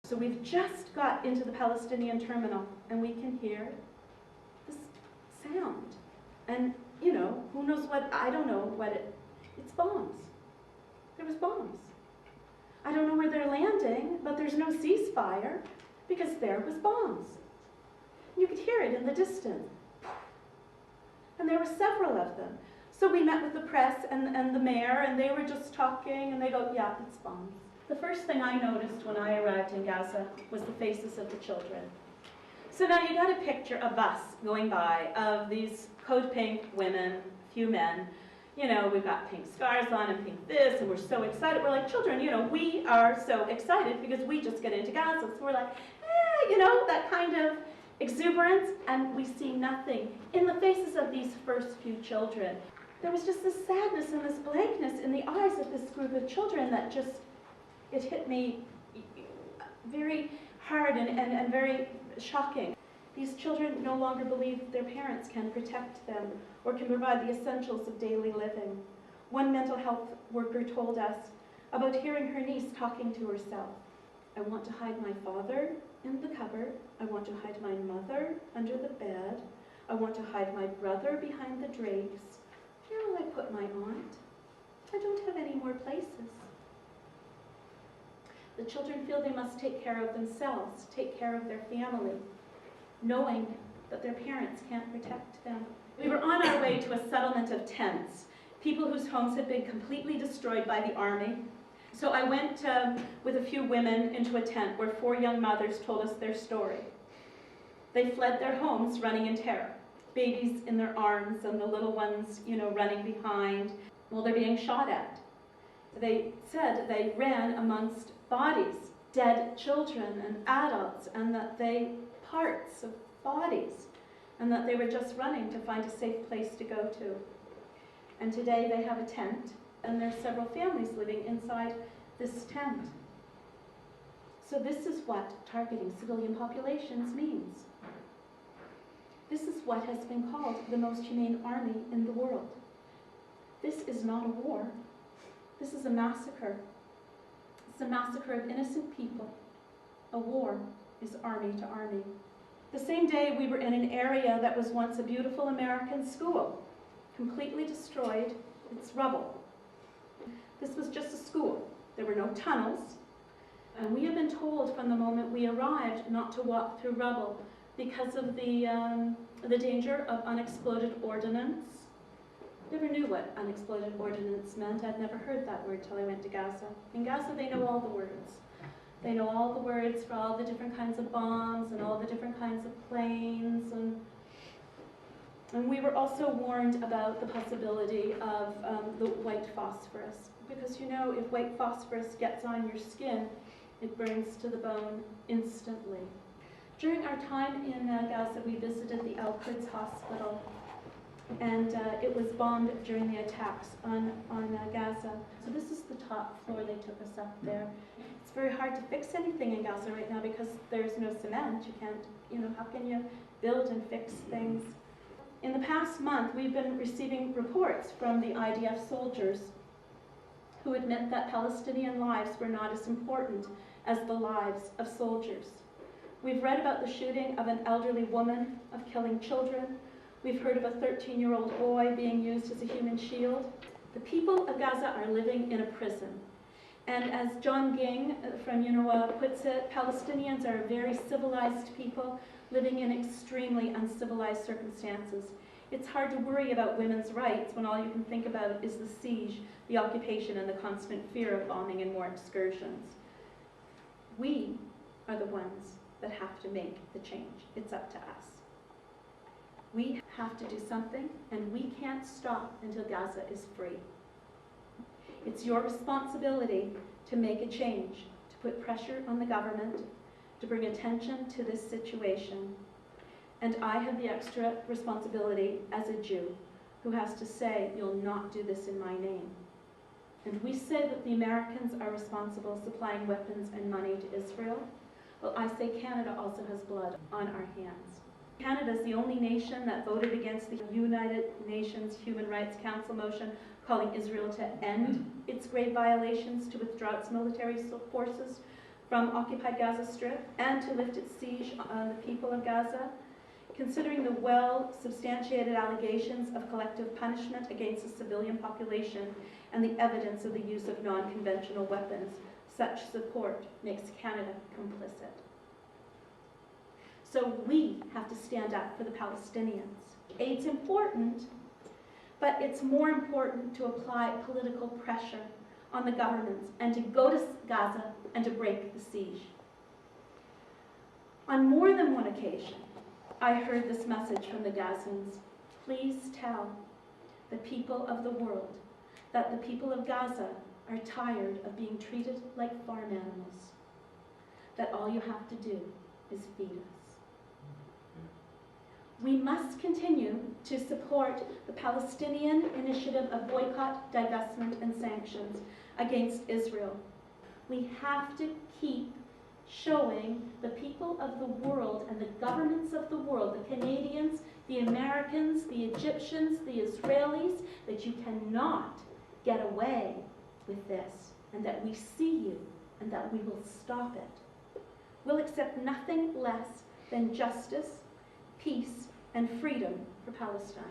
So we've just got into the Palestinian terminal, and we can hear this sound. And, you know, who knows what, I don't know what it's bombs. There was bombs. I don't know where they're landing, but there's no ceasefire because there was bombs. You could hear it in the distance. And there were several of them. So we met with the press and the mayor, and they were just talking, and they go, yeah, it's bombs. The first thing I noticed when I arrived in Gaza was the faces of the children. So now you got a picture of us going by, of these code pink women, a few men. You know, we've got pink scarves on and pink this, and we're so excited. We're like children, you know, we are so excited because we just get into Gaza. So we're like, you know, that kind of exuberance, and we see nothing in the faces of these first few children. There was just this sadness and this blankness in the eyes of this group of children that just, it hit me very hard and very shocking. These children no longer believe their parents can protect them or can provide the essentials of daily living. One mental health worker told us about hearing her niece talking to herself. I want to hide my father in the cupboard. I want to hide my mother under the bed. I want to hide my brother behind the drapes. Where will I put my aunt? I don't have any more places. The children feel they must take care of themselves, take care of their family, knowing that their parents can't protect them. We were on our way to a settlement of tents, people whose homes had been completely destroyed by the army. So I went with a few women into a tent where 4 young mothers told us their story. They fled their homes running in terror, babies in their arms and the little ones, you know, running behind while they're being shot at. They said they ran amongst bodies, dead children and adults, and that they parts of bodies, and that they were just running to find a safe place to go to. And today they have a tent, and there's several families living inside this tent. So this is what targeting civilian populations means. This is what has been called the most humane army in the world. This is not a war. This is a massacre. It's a massacre of innocent people. A war is army to army. The same day we were in an area that was once a beautiful American school, completely destroyed, it's rubble. This was just a school. There were no tunnels, and we have been told from the moment we arrived not to walk through rubble because of the danger of unexploded ordnance. Never knew what unexploded ordnance meant. I'd never heard that word till I went to Gaza. In Gaza, they know all the words. They know all the words for all the different kinds of bombs and all the different kinds of planes. And we were also warned about the possibility of the white phosphorus. Because, you know, if white phosphorus gets on your skin, it burns to the bone instantly. During our time in Gaza, we visited the Al-Quds hospital. And it was bombed during the attacks on Gaza. So this is the top floor. They took us up there. It's very hard to fix anything in Gaza right now because there's no cement. You can't, you know, how can you build and fix things? In the past month, we've been receiving reports from the IDF soldiers who admit that Palestinian lives were not as important as the lives of soldiers. We've read about the shooting of an elderly woman, of killing children. We've heard of a 13-year-old boy being used as a human shield. The people of Gaza are living in a prison. And as John Ging from UNRWA puts it, Palestinians are a very civilized people living in extremely uncivilized circumstances. It's hard to worry about women's rights when all you can think about is the siege, the occupation, and the constant fear of bombing and more excursions. We are the ones that have to make the change. It's up to us. We have to do something, and we can't stop until Gaza is free. It's your responsibility to make a change, to put pressure on the government, to bring attention to this situation. And I have the extra responsibility as a Jew who has to say, you'll not do this in my name. And we say that the Americans are responsible supplying weapons and money to Israel. Well, I say Canada also has blood on our hands. Canada is the only nation that voted against the United Nations Human Rights Council motion calling Israel to end its grave violations, to withdraw its military forces from occupied Gaza Strip and to lift its siege on the people of Gaza, considering the well-substantiated allegations of collective punishment against the civilian population and the evidence of the use of non-conventional weapons, such support makes Canada complicit. So we have to stand up for the Palestinians. Aid's important, but it's more important to apply political pressure on the governments and to go to Gaza and to break the siege. On more than one occasion, I heard this message from the Gazans: please tell the people of the world that the people of Gaza are tired of being treated like farm animals, that all you have to do is feed us. We must continue to support the Palestinian initiative of boycott, divestment, and sanctions against Israel. We have to keep showing the people of the world and the governments of the world, the Canadians, the Americans, the Egyptians, the Israelis, that you cannot get away with this, and that we see you, and that we will stop it. We'll accept nothing less than justice, peace, and freedom for Palestine.